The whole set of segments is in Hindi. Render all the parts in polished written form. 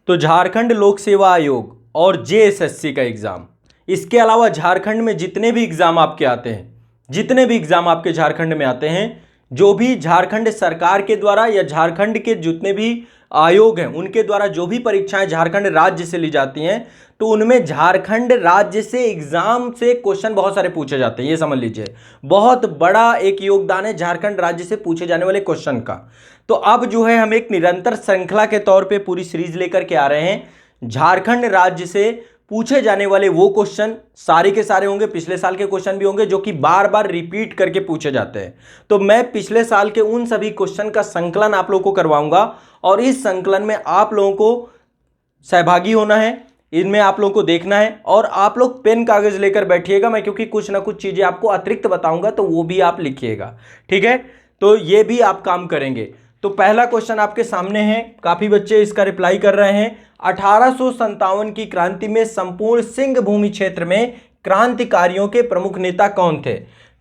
तो झारखंड लोक सेवा आयोग और जेएसएससी का एग्जाम, इसके अलावा झारखंड में जितने भी एग्जाम आपके आते हैं, जितने भी एग्जाम आपके झारखंड में आते हैं, जो भी झारखंड सरकार के द्वारा या झारखंड के जितने भी आयोग हैं उनके द्वारा जो भी परीक्षाएं झारखंड राज्य से ली जाती हैं, तो उनमें झारखंड राज्य से एग्जाम से क्वेश्चन बहुत सारे पूछे जाते हैं। ये समझ लीजिए, बहुत बड़ा एक योगदान है झारखंड राज्य से पूछे जाने वाले क्वेश्चन का। तो अब जो है हम एक निरंतर श्रृंखला के तौर पे पूरी सीरीज लेकर के आ रहे हैं। झारखंड राज्य से पूछे जाने वाले वो क्वेश्चन सारे के सारे होंगे, पिछले साल के क्वेश्चन भी होंगे जो कि बार बार रिपीट करके पूछे जाते हैं। तो मैं पिछले साल के उन सभी क्वेश्चन का संकलन आप लोगों को करवाऊंगा और इस संकलन में आप लोगों को सहभागी होना है, इनमें आप लोगों को देखना है और आप लोग पेन कागज लेकर बैठिएगा। मैं क्योंकि कुछ ना कुछ चीजें आपको अतिरिक्त बताऊंगा तो वो भी आप लिखिएगा, ठीक है। तो ये भी आप काम करेंगे। तो पहला क्वेश्चन आपके सामने है, काफी बच्चे इसका रिप्लाई कर रहे हैं। 1857 की क्रांति में संपूर्ण सिंह भूमि क्षेत्र में क्रांतिकारियों के प्रमुख नेता कौन थे?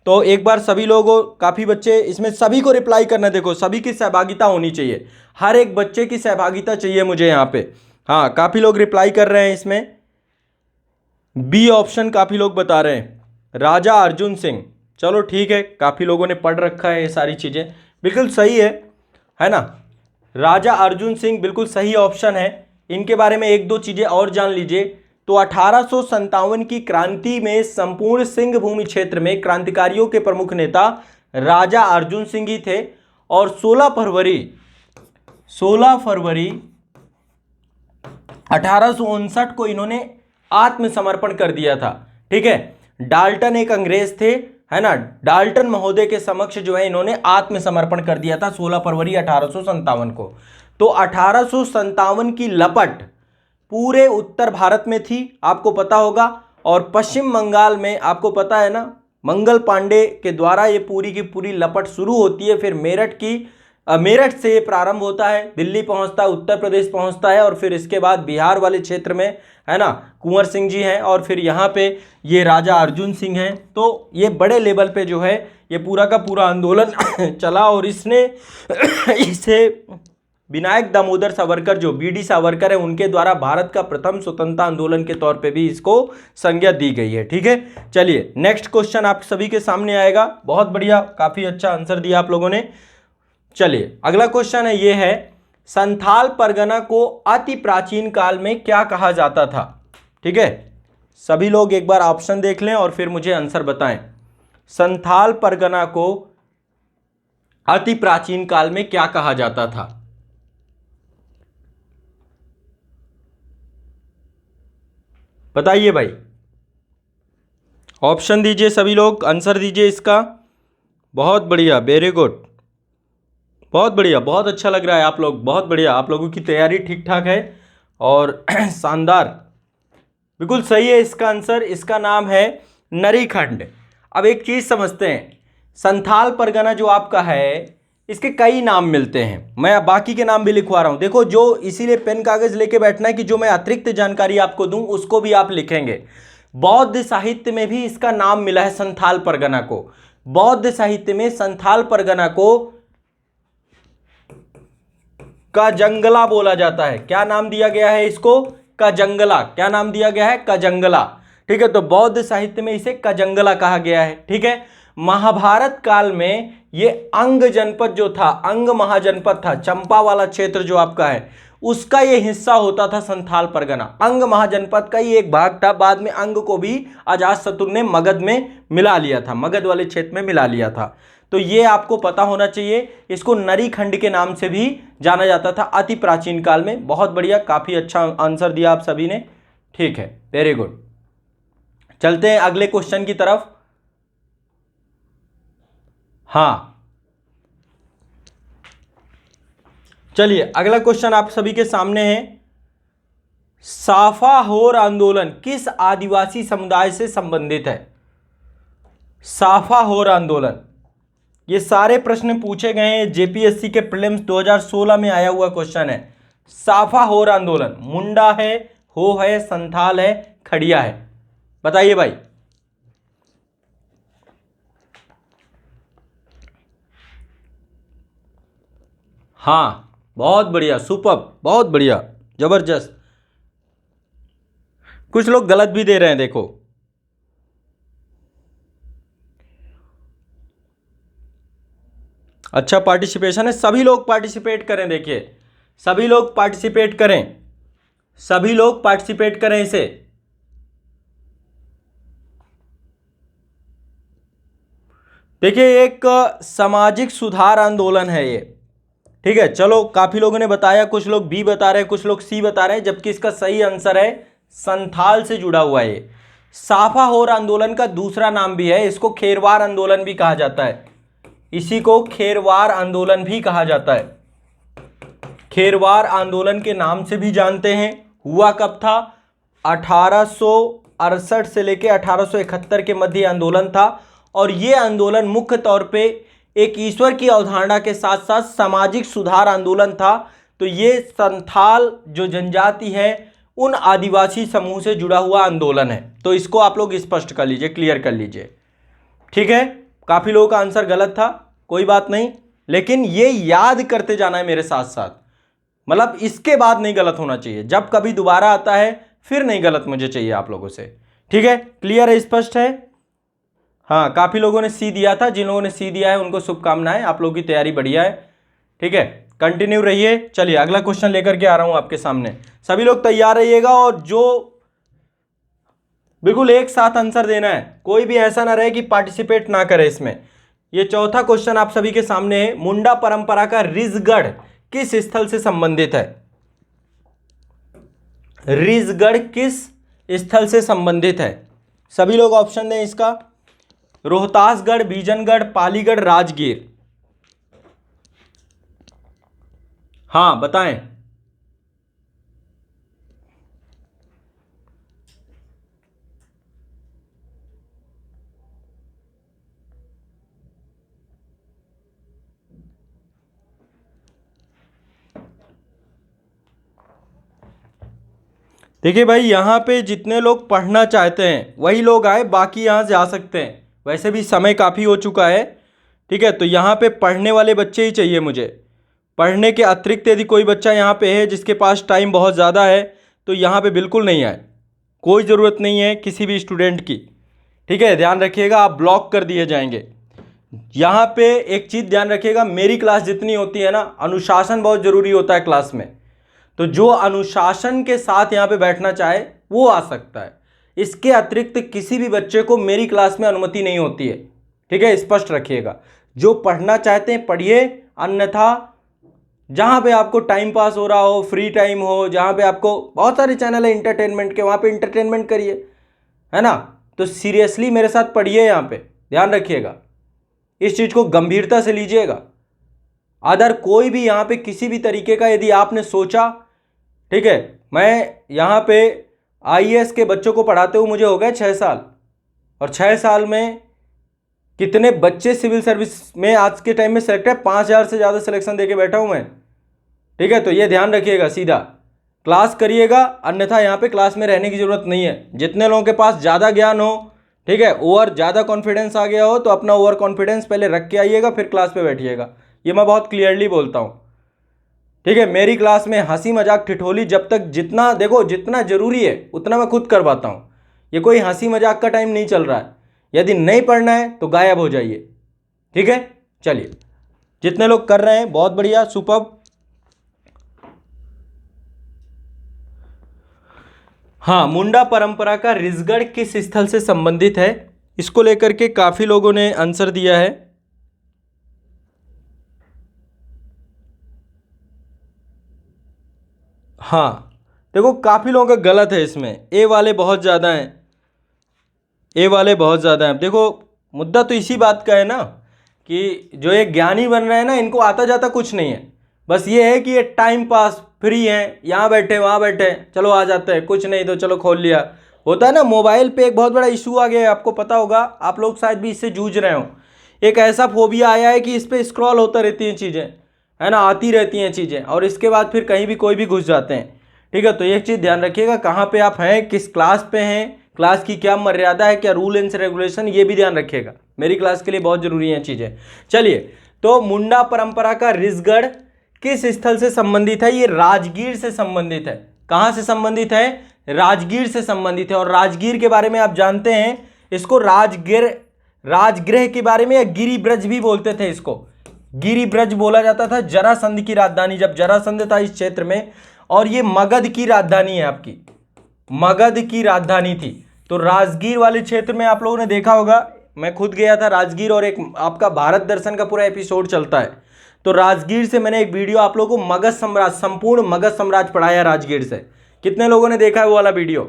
तो एक बार सभी लोगों, काफी बच्चे इसमें, सभी को रिप्लाई करना, देखो सभी की सहभागिता होनी चाहिए, हर एक बच्चे की सहभागिता चाहिए मुझे यहाँ पे। हाँ, काफी लोग रिप्लाई कर रहे हैं इसमें। बी ऑप्शन काफी लोग बता रहे हैं, राजा अर्जुन सिंह। चलो ठीक है, काफी लोगों ने पढ़ रखा है ये सारी चीजें, बिल्कुल सही है ना। राजा अर्जुन सिंह बिल्कुल सही ऑप्शन है। इनके बारे में एक दो चीजें और जान लीजिए। तो 1857 की क्रांति में संपूर्ण सिंह भूमि क्षेत्र में क्रांतिकारियों के प्रमुख नेता राजा अर्जुन सिंह ही थे और 16 फरवरी 1859 को इन्होंने आत्मसमर्पण कर दिया था, ठीक है। डाल्टन एक अंग्रेज थे, है ना, डाल्टन महोदय के समक्ष जो है इन्होंने आत्मसमर्पण कर दिया था 16 फरवरी 1857 को। तो 1857 की लपट पूरे उत्तर भारत में थी, आपको पता होगा, और पश्चिम बंगाल में आपको पता है ना, मंगल पांडे के द्वारा ये पूरी की पूरी लपट शुरू होती है। फिर मेरठ से ये प्रारंभ होता है, दिल्ली पहुंचता है, उत्तर प्रदेश पहुंचता है और फिर इसके बाद बिहार वाले क्षेत्र में, है ना, कुंवर सिंह जी हैं और फिर यहाँ पे ये राजा अर्जुन सिंह हैं। तो ये बड़े लेवल पे जो है ये पूरा का पूरा आंदोलन चला और इसे विनायक दामोदर सावरकर, जो बीडी सावरकर है, उनके द्वारा भारत का प्रथम स्वतंत्रता आंदोलन के तौर पे भी इसको संज्ञा दी गई है, ठीक है। चलिए नेक्स्ट क्वेश्चन आप सभी के सामने आएगा। बहुत बढ़िया, काफी अच्छा आंसर दिया आप लोगों ने। चलिए अगला क्वेश्चन है, ये है संथाल परगना को अति प्राचीन काल में क्या कहा जाता था? ठीक है, सभी लोग एक बार ऑप्शन देख लें और फिर मुझे आंसर बताएं। संथाल परगना को अति प्राचीन काल में क्या कहा जाता था? बताइए भाई, ऑप्शन दीजिए, सभी लोग आंसर दीजिए इसका। बहुत बढ़िया, वेरी गुड, बहुत बढ़िया, बहुत अच्छा लग रहा है आप लोग, बहुत बढ़िया, आप लोगों की तैयारी ठीक ठाक है और शानदार, बिल्कुल सही है इसका आंसर। इसका नाम है नरीखंड। अब एक चीज समझते हैं, संथाल परगना जो आपका है इसके कई नाम मिलते हैं, मैं बाकी के नाम भी लिखवा रहा हूं, देखो, जो इसीलिए पेन कागज लेके बैठना है कि जो मैं अतिरिक्त जानकारी आपको दूं उसको भी आप लिखेंगे। बौद्ध साहित्य में भी इसका नाम मिला है संथाल परगना को। बौद्ध साहित्य में संथाल परगना को कजंगला बोला जाता है। क्या नाम दिया गया है इसको? कजंगला। क्या नाम दिया गया है? कजंगला, ठीक है। तो बौद्ध साहित्य में इसे कजंगला कहा गया है, ठीक है। महाभारत काल में ये अंग जनपद जो था, अंग महाजनपद था, चंपा वाला क्षेत्र जो आपका है, उसका ये हिस्सा होता था संथाल परगना। अंग महाजनपद का ही एक भाग था, बाद में अंग को भी अजातशत्रु ने मगध में मिला लिया था, मगध वाले क्षेत्र में मिला लिया था। तो ये आपको पता होना चाहिए। इसको नरीखंड के नाम से भी जाना जाता था अति प्राचीन काल में। बहुत बढ़िया, काफी अच्छा आंसर दिया आप सभी ने, ठीक है, वेरी गुड। चलते हैं अगले क्वेश्चन की तरफ। हाँ, चलिए अगला क्वेश्चन आप सभी के सामने है। साफाहोर आंदोलन किस आदिवासी समुदाय से संबंधित है? साफाहोर आंदोलन, ये सारे प्रश्न पूछे गए हैं, जेपीएससी के प्रीलिम्स 2016 में आया हुआ क्वेश्चन है। साफाहोर आंदोलन, मुंडा है, हो है, संथाल है, खड़िया है, बताइए भाई। हाँ, बहुत बढ़िया, सुपर, बहुत बढ़िया, जबरदस्त, कुछ लोग गलत भी दे रहे हैं, देखो। अच्छा पार्टिसिपेशन है, सभी लोग पार्टिसिपेट करें, देखिए सभी लोग पार्टिसिपेट करें, सभी लोग पार्टिसिपेट करें इसे। देखिए एक सामाजिक सुधार आंदोलन है ये, ठीक है। चलो काफी लोगों ने बताया, कुछ लोग बी बता रहे हैं, कुछ लोग सी बता रहे हैं, जबकि इसका सही आंसर है संथाल से जुड़ा हुआ है ये। साफाहोर आंदोलन का दूसरा नाम भी है, इसको खेरवार आंदोलन भी कहा जाता है, इसी को खेरवार आंदोलन भी कहा जाता है। खेरवार आंदोलन के नाम से भी जानते हैं। हुआ कब था? 1868 से लेकर 1871 के मध्य आंदोलन था, और ये आंदोलन मुख्य तौर पे एक ईश्वर की अवधारणा के साथ साथ सामाजिक सुधार आंदोलन था। तो ये संथाल जो जनजाति है उन आदिवासी समूह से जुड़ा हुआ आंदोलन है। तो इसको आप लोग स्पष्ट कर लीजिए, क्लियर कर लीजिए, ठीक है। काफी लोगों का आंसर गलत था, कोई बात नहीं, लेकिन ये याद करते जाना है मेरे साथ साथ, मतलब इसके बाद नहीं गलत होना चाहिए, जब कभी दोबारा आता है फिर नहीं गलत मुझे चाहिए आप लोगों से, ठीक है। क्लियर है, स्पष्ट है? हाँ, काफी लोगों ने सी दिया था, जिन लोगों ने सी दिया है उनको शुभकामनाएं, आप लोगों की तैयारी बढ़िया है, ठीक है। कंटिन्यू रहिए। चलिए अगला क्वेश्चन लेकर के आ रहा हूं आपके सामने, सभी लोग तैयार रहिएगा, और जो बिल्कुल एक साथ आंसर देना है, कोई भी ऐसा ना रहे कि पार्टिसिपेट ना करे इसमें। ये चौथा क्वेश्चन आप सभी के सामने है। मुंडा परंपरा का रिजगढ़ किस स्थल से संबंधित है? रिजगढ़ किस स्थल से संबंधित है? सभी लोग ऑप्शन दें इसका। रोहतासगढ़, बीजनगढ़, पालीगढ़, राजगीर। हाँ बताएं। देखिए भाई, यहाँ पे जितने लोग पढ़ना चाहते हैं वही लोग आए, बाकी यहाँ से आ सकते हैं, वैसे भी समय काफ़ी हो चुका है, ठीक है। तो यहाँ पे पढ़ने वाले बच्चे ही चाहिए मुझे। पढ़ने के अतिरिक्त यदि कोई बच्चा यहाँ पे है जिसके पास टाइम बहुत ज़्यादा है तो यहाँ पे बिल्कुल नहीं आए, कोई ज़रूरत नहीं है किसी भी स्टूडेंट की, ठीक है। ध्यान रखिएगा, आप ब्लॉक कर दिए जाएंगे। यहाँ पे एक चीज़ ध्यान रखिएगा, मेरी क्लास जितनी होती है ना, अनुशासन बहुत ज़रूरी होता है क्लास में, तो जो अनुशासन के साथ यहाँ पे बैठना चाहे वो आ सकता है। इसके अतिरिक्त किसी भी बच्चे को मेरी क्लास में अनुमति नहीं होती है, ठीक है, स्पष्ट रखिएगा। जो पढ़ना चाहते हैं पढ़िए, अन्यथा जहाँ पे आपको टाइम पास हो रहा हो, फ्री टाइम हो, जहाँ पे आपको बहुत सारे चैनल है इंटरटेनमेंट के, वहाँ पे इंटरटेनमेंट करिए, है ना। तो सीरियसली मेरे साथ पढ़िए, यहाँ पे ध्यान रखिएगा, इस चीज़ को गंभीरता से लीजिएगा। अदर कोई भी यहाँ पे किसी भी तरीके का यदि आपने सोचा, ठीक है, मैं यहाँ पे आईएएस के बच्चों को पढ़ाते हुए मुझे हो गए 6 साल, और 6 साल में कितने बच्चे सिविल सर्विस में आज के टाइम में सेलेक्ट है, 5000 से ज़्यादा सिलेक्शन देके बैठा हूँ मैं, ठीक है। तो ये ध्यान रखिएगा, सीधा क्लास करिएगा, अन्यथा यहाँ पे क्लास में रहने की ज़रूरत नहीं है। जितने लोगों के पास ज़्यादा ज्ञान हो, ठीक है, ओवर ज़्यादा कॉन्फिडेंस आ गया हो, तो अपना ओवर कॉन्फिडेंस पहले रख के आइएगा, फिर क्लास पे बैठिएगा, ये मैं बहुत क्लियरली बोलता हूँ, ठीक है। मेरी क्लास में हंसी मजाक ठिठोली जब तक, जितना देखो जितना ज़रूरी है उतना मैं खुद करवाता हूँ, ये कोई हंसी मजाक का टाइम नहीं चल रहा है। यदि नहीं पढ़ना है तो गायब हो जाइए, ठीक है। चलिए, जितने लोग कर रहे हैं बहुत बढ़िया, सुपर्ब। हाँ, मुंडा परंपरा का रिजगढ़ किस स्थल से संबंधित है, इसको लेकर के काफ़ी लोगों ने आंसर दिया है। हाँ देखो, काफ़ी लोगों का गलत है इसमें, ए वाले बहुत ज़्यादा हैं, ए वाले बहुत ज़्यादा हैं। देखो मुद्दा तो इसी बात का है ना, कि जो ये ज्ञानी बन रहे हैं ना, इनको आता जाता कुछ नहीं है, बस ये है कि ये टाइम पास, फ्री हैं, यहाँ बैठे वहाँ बैठे, चलो आ जाते हैं, कुछ नहीं तो चलो खोल लिया। होता है ना, मोबाइल पे एक बहुत बड़ा इशू आ गया है, आपको पता होगा, आप लोग शायद भी इससे जूझ रहे हो। एक ऐसा फोबिया आया है कि इस पर स्क्रॉल होता रहती हैं चीज़ें, है ना, आती रहती हैं चीज़ें, और इसके बाद फिर कहीं भी कोई भी घुस जाते हैं, ठीक है। तो एक चीज़ ध्यान रखिएगा, कहाँ पे आप हैं, किस क्लास पे हैं, क्लास की क्या मर्यादा है, क्या रूल एंड रेगुलेशन, ये भी ध्यान रखिएगा, मेरी क्लास के लिए बहुत ज़रूरी हैं चीज़ें। चलिए, तो मुंडा परंपरा का रिजगढ़ किस स्थल से संबंधित है? ये राजगीर से संबंधित है। कहाँ से संबंधित है? राजगीर से संबंधित है। और राजगीर के बारे में आप जानते हैं, इसको राजगृह के बारे में या गिरिब्रज भी बोलते थे, इसको गिरिब्रज बोला जाता था। जरासंध की राजधानी, जब जरासंध था इस क्षेत्र में, और ये मगध की राजधानी है, आपकी मगध की राजधानी थी। तो राजगीर वाले क्षेत्र में आप लोगों ने देखा होगा, मैं खुद गया था राजगीर, और एक आपका भारत दर्शन का पूरा एपिसोड चलता है। तो राजगीर से मैंने एक वीडियो आप लोगों को मगध साम्राज्य, संपूर्ण मगध साम्राज्य पढ़ाया राजगीर से। कितने लोगों ने देखा है वो वाला वीडियो?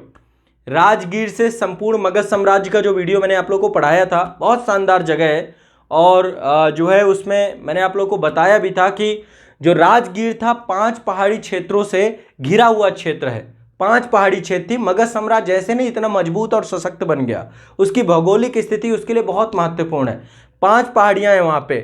राजगीर से संपूर्ण मगध साम्राज्य का जो वीडियो मैंने आप लोगों को पढ़ाया था, बहुत शानदार जगह है। और जो है उसमें मैंने आप लोगों को बताया भी था कि जो राजगीर था 5 पहाड़ी क्षेत्रों से घिरा हुआ क्षेत्र है। 5 पहाड़ी क्षेत्र थी। मगध साम्राज्य जैसे नहीं इतना मजबूत और सशक्त बन गया, उसकी भौगोलिक स्थिति उसके लिए बहुत महत्वपूर्ण है। 5 पहाड़ियां हैं वहां पे,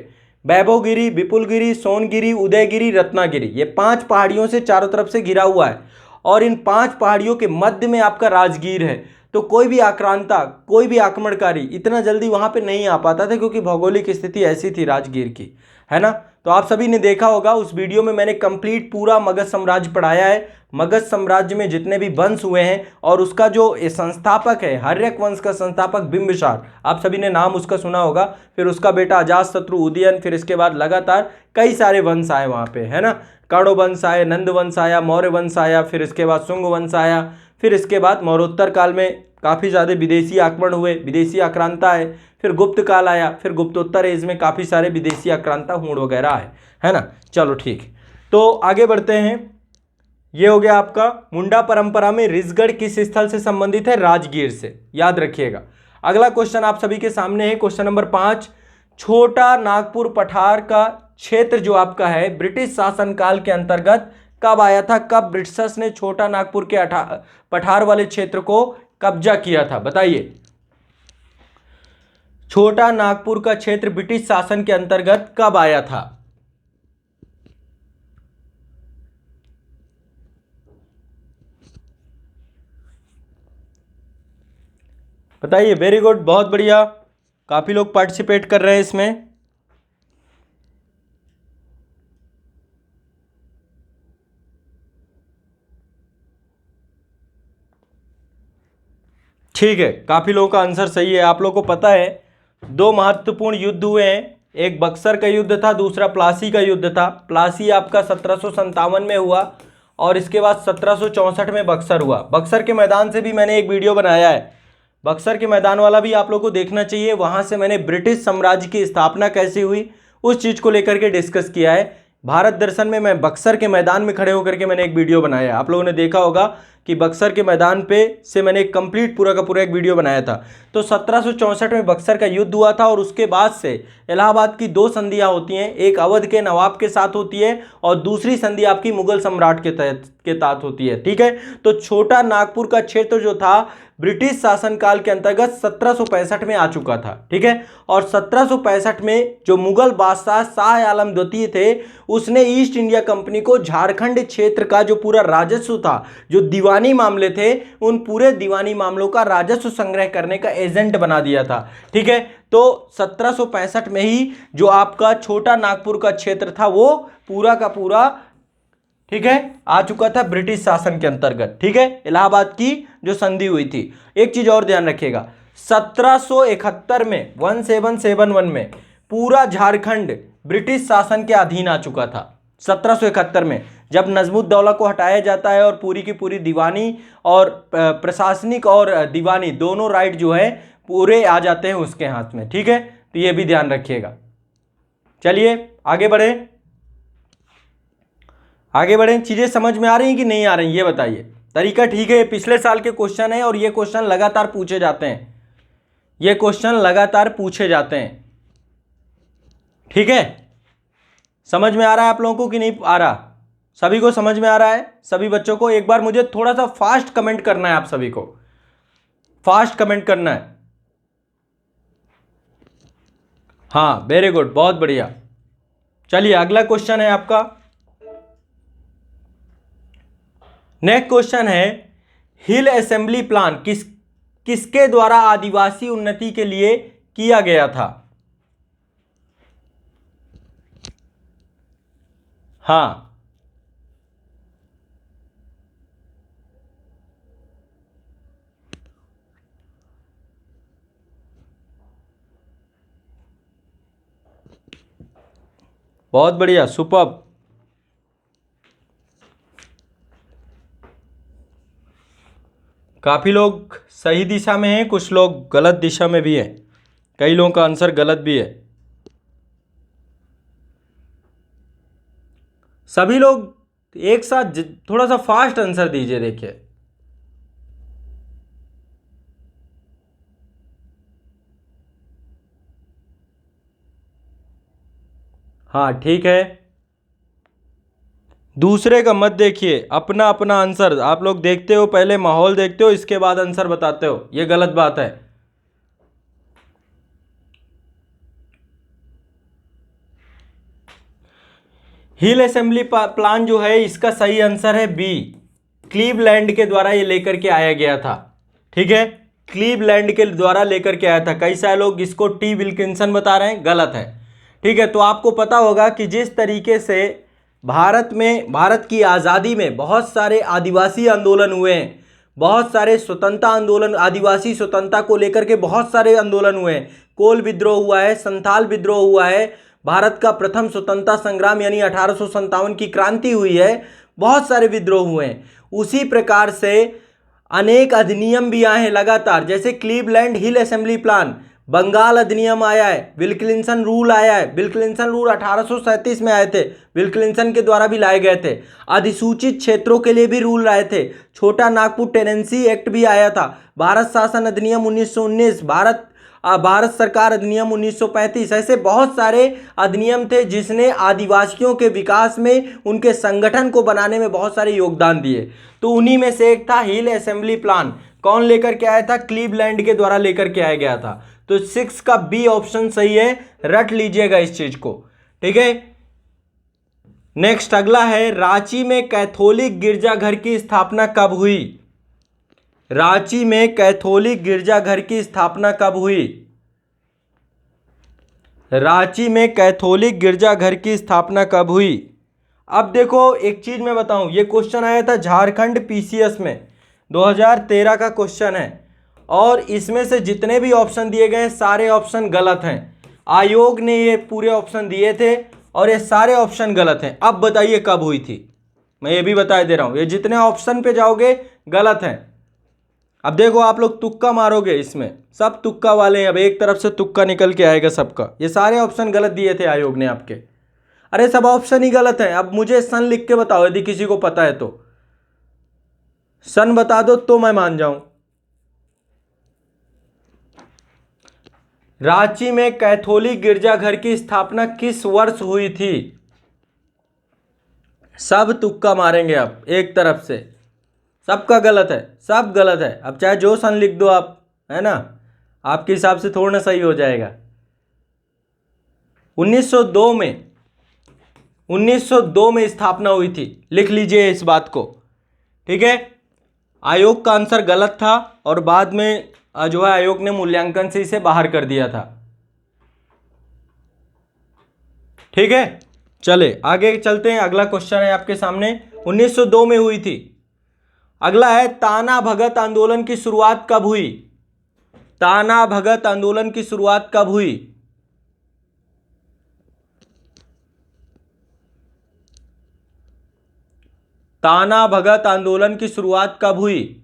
वैभवगिरी, विपुलगिरी, सोनगिरी, उदयगिरी, रत्नागिरी। ये 5 पहाड़ियों से चारों तरफ से घिरा हुआ है, और इन 5 पहाड़ियों के मध्य में आपका राजगीर है। तो कोई भी आक्रांता, कोई भी आक्रमणकारी इतना जल्दी वहां पे नहीं आ पाता था, क्योंकि भौगोलिक स्थिति ऐसी थी राजगीर की, है ना। तो आप सभी ने देखा होगा उस वीडियो में मैंने कंप्लीट पूरा मगध साम्राज्य पढ़ाया है। मगध साम्राज्य में जितने भी वंश हुए हैं, और उसका जो संस्थापक है, हर्यक वंश का संस्थापक बिंबिसार, आप सभी ने नाम उसका सुना होगा। फिर उसका बेटा अजातशत्रु, उदयन, फिर इसके बाद लगातार कई सारे वंश आए वहां पे, है ना। कर्ण वंश आए, नंद वंश आया, मौर्य वंश आया, फिर इसके बाद शुंग वंश आया, फिर इसके बाद मौर्योत्तर काल में काफ़ी ज़्यादा विदेशी आक्रमण हुए, विदेशी आक्रांता आए, फिर गुप्त काल आया, फिर गुप्तोत्तर एज में काफ़ी सारे विदेशी आक्रांता, हूण वगैरह आए, है ना। चलो ठीक, तो आगे बढ़ते हैं। ये हो गया आपका मुंडा परंपरा में ऋषगढ़ किस स्थल से संबंधित है? राजगीर से, याद रखिएगा। अगला क्वेश्चन आप सभी के सामने है, क्वेश्चन नंबर 5। छोटा नागपुर पठार का क्षेत्र जो आपका है ब्रिटिश शासनकाल के अंतर्गत कब आया था? कब ब्रिटिशर्स ने छोटा नागपुर के पठार वाले क्षेत्र को कब्जा किया था? बताइए। छोटा नागपुर का क्षेत्र ब्रिटिश शासन के अंतर्गत कब आया था? बताइए। वेरी गुड, बहुत बढ़िया, काफी लोग पार्टिसिपेट कर रहे हैं इसमें। ठीक है, काफी लोगों का आंसर सही है। आप लोगों को पता है 2 महत्वपूर्ण युद्ध हुए हैं, एक बक्सर का युद्ध था, दूसरा प्लासी का युद्ध था। प्लासी आपका 1757 में हुआ, और इसके बाद 1764 में बक्सर हुआ। बक्सर के मैदान से भी मैंने एक वीडियो बनाया है, बक्सर के मैदान वाला भी आप लोग को देखना चाहिए। वहां से मैंने ब्रिटिश साम्राज्य की स्थापना कैसे हुई उस चीज को लेकर के डिस्कस किया है। भारत दर्शन में मैं बक्सर के मैदान में खड़े होकर के मैंने एक वीडियो बनाया है, आप लोगों ने देखा होगा कि बक्सर के मैदान पे से मैंने एक कंप्लीट पूरा का पूरा एक वीडियो बनाया था। तो 1764 में बक्सर का युद्ध हुआ था, और उसके बाद से इलाहाबाद की 2 संधियां होती हैं, एक अवध के नवाब के साथ होती है, और दूसरी संधि आपकी मुगल सम्राट के तहत होती है। ठीक है, तो छोटा नागपुर का क्षेत्र जो था ब्रिटिश शासनकाल के अंतर्गत 1765 में आ चुका था। ठीक है, और 1765 में जो मुगल बादशाह शाह आलम द्वितीय थे, उसने ईस्ट इंडिया कंपनी को झारखंड क्षेत्र का जो पूरा राजस्व था, जो दीवानी मामले थे, उन पूरे दीवानी मामलों का राजस्व संग्रह करने का एजेंट बना दिया था। ठीक है, तो 1765 में ही जो आपका छोटा नागपुर का क्षेत्र था वो पूरा का पूरा, ठीक है, आ चुका था ब्रिटिश शासन के अंतर्गत। ठीक है, इलाहाबाद की जो संधि हुई थी। एक चीज और ध्यान रखिएगा, 1771 में 1771 में पूरा झारखंड ब्रिटिश शासन के अधीन आ चुका था। 1771 में जब नजमुद्दौला को हटाया जाता है, और पूरी की पूरी दीवानी और प्रशासनिक और दीवानी दोनों राइट जो है पूरे आ जाते हैं उसके हाथ में। ठीक है, तो ये भी ध्यान रखिएगा। चलिए आगे बढ़े, आगे बढ़ें। चीजें समझ में आ रही हैं कि नहीं आ रही, ये बताइए। तरीका ठीक है, पिछले साल के क्वेश्चन है, और ये क्वेश्चन लगातार पूछे जाते हैं, ये क्वेश्चन लगातार पूछे जाते हैं। ठीक है, समझ में आ रहा है आप लोगों को कि नहीं आ रहा? सभी को समझ में आ रहा है? सभी बच्चों को एक बार मुझे थोड़ा सा फास्ट कमेंट करना है, आप सभी को फास्ट कमेंट करना है। हाँ, वेरी गुड, बहुत बढ़िया। चलिए अगला क्वेश्चन है आपका, नेक्स्ट क्वेश्चन है, हिल असेंबली प्लान किसके द्वारा आदिवासी उन्नति के लिए किया गया था? हाँ, बहुत बढ़िया, सुपर्ब। काफी लोग सही दिशा में हैं, कुछ लोग गलत दिशा में भी हैं, कई लोगों का आंसर गलत भी है। सभी लोग एक साथ थोड़ा सा फास्ट आंसर दीजिए। देखिए हाँ ठीक है, दूसरे का मत देखिए, अपना अपना आंसर। आप लोग देखते हो, पहले माहौल देखते हो, इसके बाद आंसर बताते हो, ये गलत बात है। हिल असेंबली प्लान जो है, इसका सही आंसर है बी, क्लीवलैंड के द्वारा ये लेकर के आया गया था। ठीक है, क्लीवलैंड के द्वारा लेकर के आया था। कई सारे लोग इसको टी विल्किंसन बता रहे हैं, गलत है। ठीक है, तो आपको पता होगा कि जिस तरीके से भारत की आज़ादी में बहुत सारे आदिवासी आंदोलन हुए हैं, बहुत सारे स्वतंत्रता आंदोलन, आदिवासी स्वतंत्रता को लेकर के बहुत सारे आंदोलन हुए हैं। कोल विद्रोह हुआ है, संथाल विद्रोह हुआ है, भारत का प्रथम स्वतंत्रता संग्राम यानी 1857 की क्रांति हुई है, बहुत सारे विद्रोह हुए हैं। उसी प्रकार से अनेक अधिनियम भी आए हैं लगातार, जैसे क्लीवलैंड हिल असेंबली प्लान, बंगाल अधिनियम आया है, विल्किंसन रूल आया है। विल्किंसन रूल 1837 में आए थे, विल्किंसन के द्वारा भी लाए गए थे। अधिसूचित क्षेत्रों के लिए भी रूल आए थे। छोटा नागपुर टेनेंसी एक्ट भी आया था। भारत शासन अधिनियम 1919, भारत सरकार अधिनियम 1935, ऐसे बहुत सारे अधिनियम थे जिसने आदिवासियों के विकास में, उनके संगठन को बनाने में बहुत सारे योगदान दिए। तो उन्हीं में से एक था हिल असेंबली प्लान। कौन लेकर के आया था? क्लीवलैंड के द्वारा लेकर के आया गया था। तो 6 का बी ऑप्शन सही है, रट लीजिएगा इस चीज को। ठीक है, नेक्स्ट अगला है, रांची में कैथोलिक गिरजाघर की स्थापना कब हुई? रांची में कैथोलिक गिरजाघर की स्थापना कब हुई? रांची में कैथोलिक गिरजाघर की स्थापना कब हुई? अब देखो एक चीज मैं बताऊं, ये क्वेश्चन आया था झारखंड पीसीएस में, 2013 का क्वेश्चन है, और इसमें से जितने भी ऑप्शन दिए गए सारे ऑप्शन गलत हैं। आयोग ने ये पूरे ऑप्शन दिए थे और ये सारे ऑप्शन गलत हैं। अब बताइए कब हुई थी? मैं ये भी बता दे रहा हूं, ये जितने ऑप्शन पे जाओगे गलत हैं। अब देखो आप लोग तुक्का मारोगे, इसमें सब तुक्का वाले हैं, अब एक तरफ से तुक्का निकल के आएगा सबका। ये सारे ऑप्शन गलत दिए थे आयोग ने आपके। अरे सब ऑप्शन ही गलत है। अब मुझे सन लिख के बताओ, यदि किसी को पता है तो सन बता दो तो मैं मान जाऊं। रांची में कैथोलिक गिरजाघर की स्थापना किस वर्ष हुई थी? सब तुक्का मारेंगे आप एक तरफ से, सबका गलत है, सब गलत है। अब चाहे जो सन लिख दो आप, है ना, आपके हिसाब से थोड़ा ना सही हो जाएगा। 1902 में, 1902 में स्थापना हुई थी, लिख लीजिए इस बात को। ठीक है, आयोग का आंसर गलत था और बाद में जो है आयोग ने मूल्यांकन से इसे बाहर कर दिया था। ठीक है, चले आगे चलते हैं। अगला क्वेश्चन है आपके सामने, 1902 में हुई थी। अगला है, ताना भगत आंदोलन की शुरुआत कब हुई? ताना भगत आंदोलन की शुरुआत कब हुई? ताना भगत आंदोलन की शुरुआत कब हुई?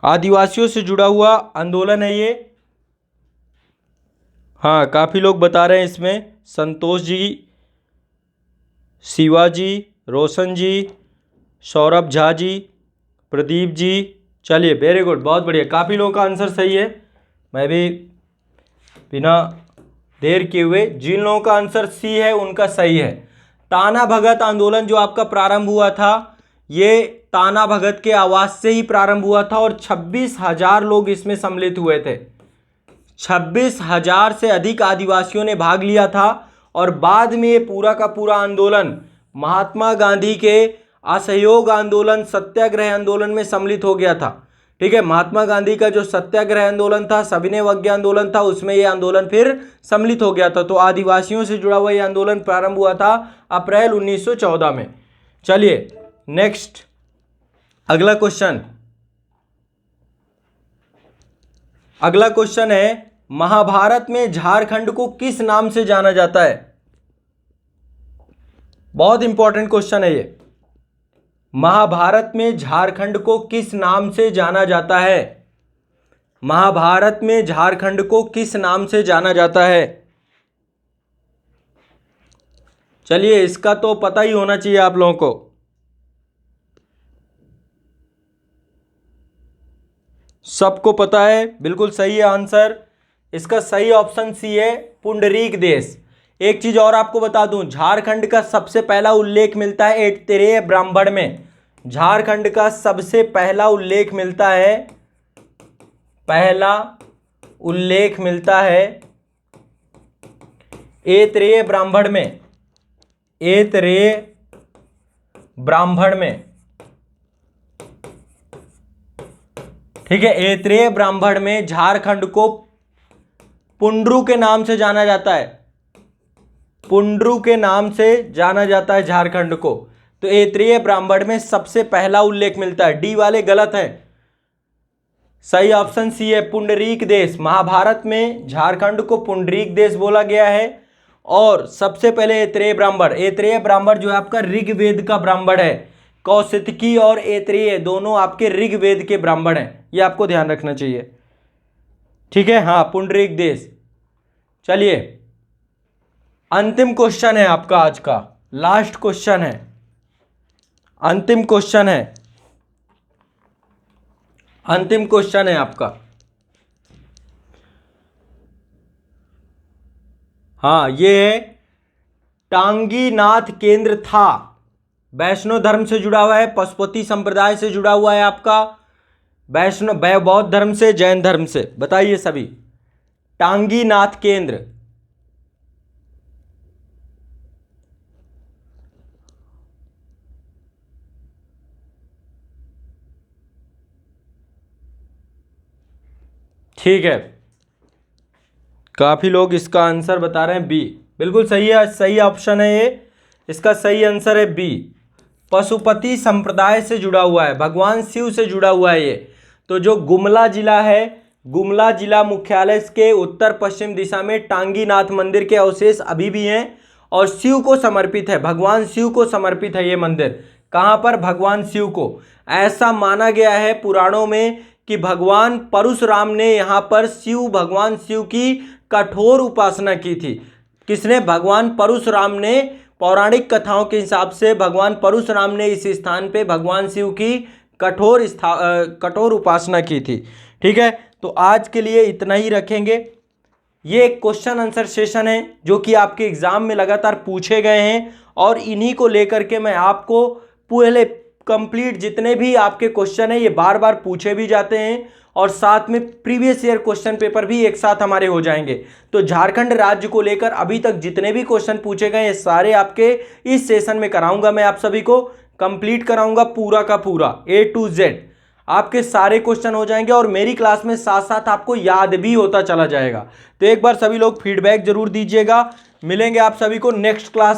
आदिवासियों से जुड़ा हुआ आंदोलन है ये। हाँ, काफी लोग बता रहे हैं इसमें, संतोष जी, शिवाजी, रोशन जी, सौरभ झा जी, प्रदीप जी। चलिए वेरी गुड, बहुत बढ़िया, काफ़ी लोगों का आंसर सही है। मैं भी बिना देर किए हुए, जिन लोगों का आंसर सी है उनका सही है। ताना भगत आंदोलन जो आपका प्रारंभ हुआ था, ये ताना भगत के आवास से ही प्रारंभ हुआ था और 26,000 लोग इसमें सम्मिलित हुए थे। 26,000 से अधिक आदिवासियों ने भाग लिया था और बाद में ये पूरा का पूरा आंदोलन महात्मा गांधी के असहयोग आंदोलन, सत्याग्रह आंदोलन में सम्मिलित हो गया था। ठीक है, महात्मा गांधी का जो सत्याग्रह आंदोलन था, सविनय अवज्ञा आंदोलन था, उसमें यह आंदोलन फिर सम्मिलित हो गया था। तो आदिवासियों से जुड़ा हुआ यह आंदोलन प्रारंभ हुआ था अप्रैल 1914 में। चलिए नेक्स्ट अगला क्वेश्चन, अगला क्वेश्चन है, महाभारत में झारखंड को किस नाम से जाना जाता है? बहुत इंपॉर्टेंट क्वेश्चन है ये। महाभारत में झारखंड को किस नाम से जाना जाता है? महाभारत में झारखंड को किस नाम से जाना जाता है? चलिए, इसका तो पता ही होना चाहिए आप लोगों को। सबको पता है, बिल्कुल सही है आंसर। इसका सही ऑप्शन सी है, पुंडरीक देश। एक चीज और आपको बता दूं, झारखंड का सबसे पहला उल्लेख मिलता है ऐतरेय ब्राह्मण में। झारखंड का सबसे पहला उल्लेख मिलता है, ऐतरेय ब्राह्मण में। ऐतरेय ब्राह्मण में, ठीक है। ऐतरेय ब्राह्मण में झारखंड को पुंडरू के नाम से जाना जाता है। पुंडरू के नाम से जाना जाता है झारखंड को। तो ऐतरेय ब्राह्मण में सबसे पहला उल्लेख मिलता है। डी वाले गलत है, सही ऑप्शन सी है, पुंडरीक देश। महाभारत में झारखंड को पुंडरीक देश बोला गया है। और सबसे पहले ऐतरेय ब्राह्मण जो है आपका ऋग्वेद का ब्राह्मण है। कौशिकी और ऐतरेय दोनों आपके ऋग्वेद के ब्राह्मण हैं, ये आपको ध्यान रखना चाहिए, ठीक है। हाँ, पुंडरीक देश। चलिए, अंतिम क्वेश्चन है आपका आज का, लास्ट क्वेश्चन है, अंतिम क्वेश्चन है, अंतिम क्वेश्चन है आपका। हाँ, ये है, टांगी नाथ केंद्र था, वैष्णव धर्म से जुड़ा हुआ है, पशुपति संप्रदाय से जुड़ा हुआ है आपका, वैष्णव बौद्ध धर्म से, जैन धर्म से। बताइए सभी, टांगी नाथ केंद्र। ठीक है, काफी लोग इसका आंसर बता रहे हैं बी। बिल्कुल सही है, सही ऑप्शन है ये। इसका सही आंसर है बी, पशुपति संप्रदाय से जुड़ा हुआ है, भगवान शिव से जुड़ा हुआ है ये। तो जो गुमला जिला है, गुमला जिला मुख्यालय के उत्तर पश्चिम दिशा में टांगीनाथ मंदिर के अवशेष अभी भी हैं और शिव को समर्पित है, भगवान शिव को समर्पित है ये मंदिर। कहाँ पर? भगवान शिव को। ऐसा माना गया है पुराणों में कि भगवान परशुराम ने यहाँ पर भगवान शिव की कठोर उपासना की थी। किसने? भगवान परशुराम ने। पौराणिक कथाओं के हिसाब से भगवान परशुराम ने इस स्थान पे भगवान शिव की कठोर उपासना की थी, ठीक है। तो आज के लिए इतना ही रखेंगे। ये एक क्वेश्चन आंसर सेशन है जो कि आपके एग्जाम में लगातार पूछे गए हैं और इन्हीं को लेकर के मैं आपको पहले कंप्लीट जितने भी आपके क्वेश्चन हैं ये बार बार पूछे भी जाते हैं और साथ में प्रीवियस ईयर क्वेश्चन पेपर भी एक साथ हमारे हो जाएंगे। तो झारखंड राज्य को लेकर अभी तक जितने भी क्वेश्चन पूछे गए ये सारे आपके इस सेशन में कराऊंगा, मैं आप सभी को कंप्लीट कराऊंगा पूरा का पूरा A to Z। आपके सारे क्वेश्चन हो जाएंगे और मेरी क्लास में साथ साथ आपको याद भी होता चला जाएगा। तो एक बार सभी लोग फीडबैक जरूर दीजिएगा। मिलेंगे आप सभी को नेक्स्ट क्लास में।